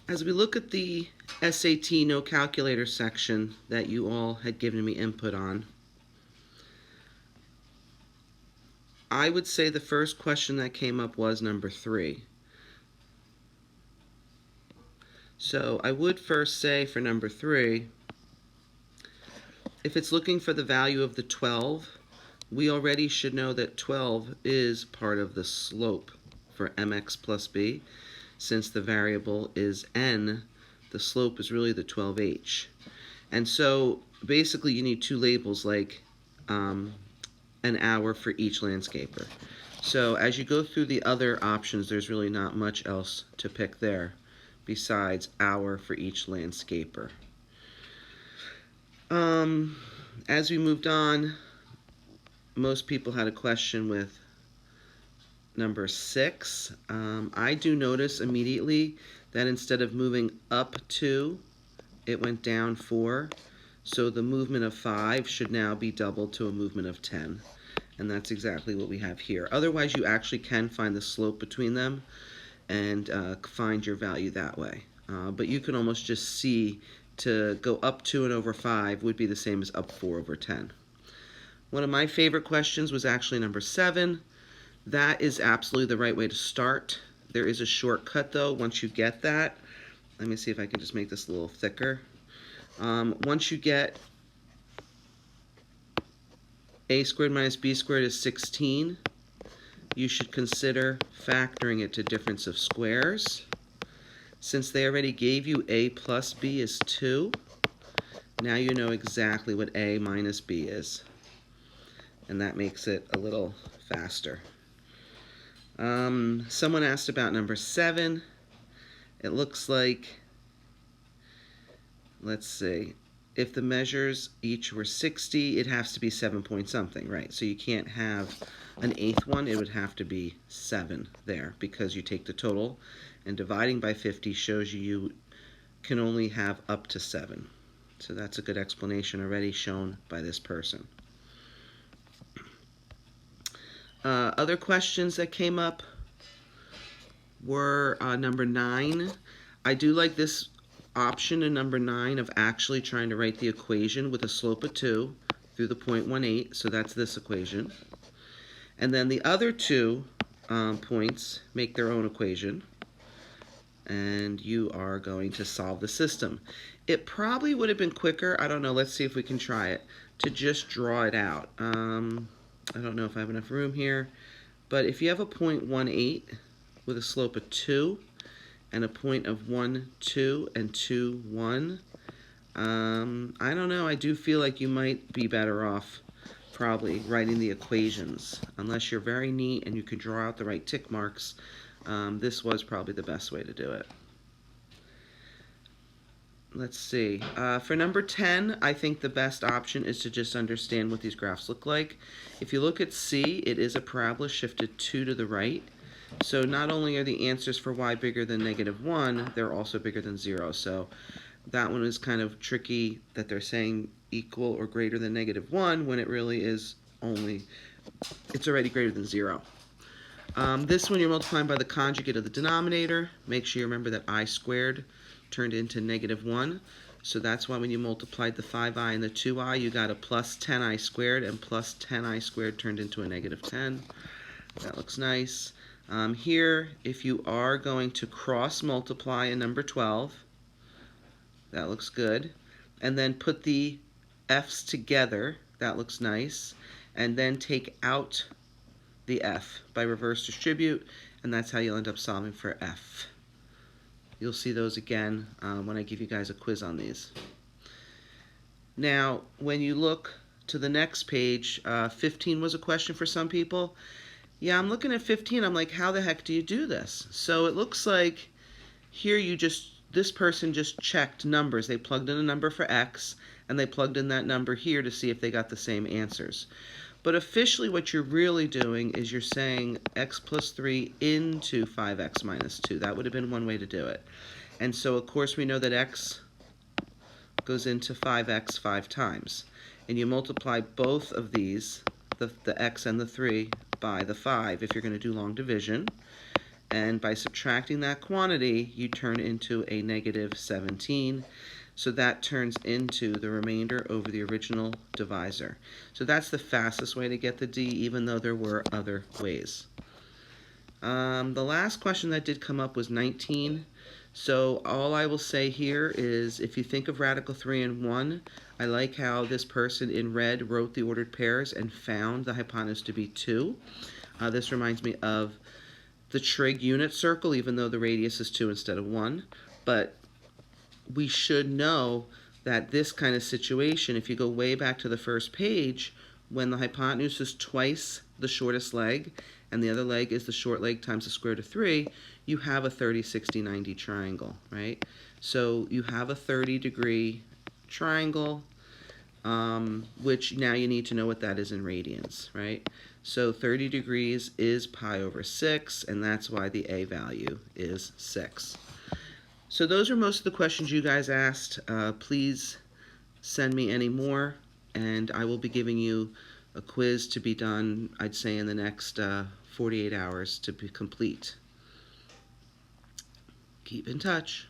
As we look at the SAT no calculator section that you all had given me input on, I would say the first question that came up was number 3. So I would first say for number 3, if it's looking for the value of the 12, we already should know that 12 is part of the slope for mx plus b. Since the variable is n, the slope is really the 12h. And so basically you need two labels like an hour for each landscaper. So as you go through the other options, there's really not much else to pick there besides hour for each landscaper. As we moved on, most people had a question with number 6. I do notice immediately that instead of moving up 2, it went down 4. So the movement of 5 should now be doubled to a movement of 10. And that's exactly what we have here. Otherwise, you actually can find the slope between them and find your value that way. But you can almost just see to go up 2 and over 5 would be the same as up 4 over 10. One of my favorite questions was actually number 7. That is absolutely the right way to start. There is a shortcut though once you get that. Let me see if I can just make this a little thicker. Once you get a squared minus b squared is 16, you should consider factoring it to difference of squares. Since they already gave you a plus b is 2, now you know exactly what a minus b is. And that makes it a little faster. Someone asked about number 7. It looks like, let's see, if the measures each were 60, it has to be 7 point something, right? So you can't have an 8th one, it would have to be 7 there, because you take the total and dividing by 50 shows you can only have up to 7. So that's a good explanation already shown by this person. Other questions that came up were number 9. I do like this option in number 9 of actually trying to write the equation with a slope of 2 through the 0.18, so that's this equation. And then the other 2 points make their own equation, and you are going to solve the system. It probably would have been quicker, I don't know, let's see if we can try it, to just draw it out. I don't know if I have enough room here, but if you have a 0.18 with a slope of 2 and a point of 1, 2, and 2, 1, I don't know, I do feel like you might be better off probably writing the equations. Unless you're very neat and you can draw out the right tick marks, this was probably the best way to do it. Let's see. For number 10, I think the best option is to just understand what these graphs look like. If you look at C, it is a parabola shifted 2 to the right. So not only are the answers for y bigger than -1, they're also bigger than 0. So that one is kind of tricky that they're saying equal or greater than -1 when it really is only, it's already greater than 0. This one you're multiplying by the conjugate of the denominator. Make sure you remember that I squared turned into -1. So that's why when you multiplied the 5i and the 2i, you got a plus 10i squared, and plus 10i squared turned into a -10. That looks nice. Here, if you are going to cross multiply a number 12, that looks good. And then put the f's together, that looks nice. And then take out the f by reverse distribute, and that's how you'll end up solving for f. You'll see those again when I give you guys a quiz on these. Now, when you look to the next page, 15 was a question for some people. Yeah, I'm looking at 15, I'm like, how the heck do you do this? So it looks like here this person just checked numbers. They plugged in a number for x, and they plugged in that number here to see if they got the same answers. But officially what you're really doing is you're saying x plus 3 into 5x minus 2. That would have been one way to do it. And so of course we know that x goes into 5x 5 times. And you multiply both of these, the x and the 3, by the 5 if you're going to do long division. and by subtracting that quantity, you turn into a negative 17. So that turns into the remainder over the original divisor. So that's the fastest way to get the D, even though there were other ways. The last question that did come up was 19. So all I will say here is, if you think of radical 3 and 1, I like how this person in red wrote the ordered pairs and found the hypotenuse to be 2. This reminds me of the trig unit circle, even though the radius is 2 instead of 1. But we should know that this kind of situation, if you go way back to the first page, when the hypotenuse is twice the shortest leg and the other leg is the short leg times the square root of 3, you have a 30, 60, 90 triangle, right? So you have a 30-degree triangle, which now you need to know what that is in radians, right? So 30 degrees is pi over 6, and that's why the A value is 6. So those are most of the questions you guys asked. Please send me any more, and I will be giving you a quiz to be done, I'd say, in the next 48 hours to be complete. Keep in touch.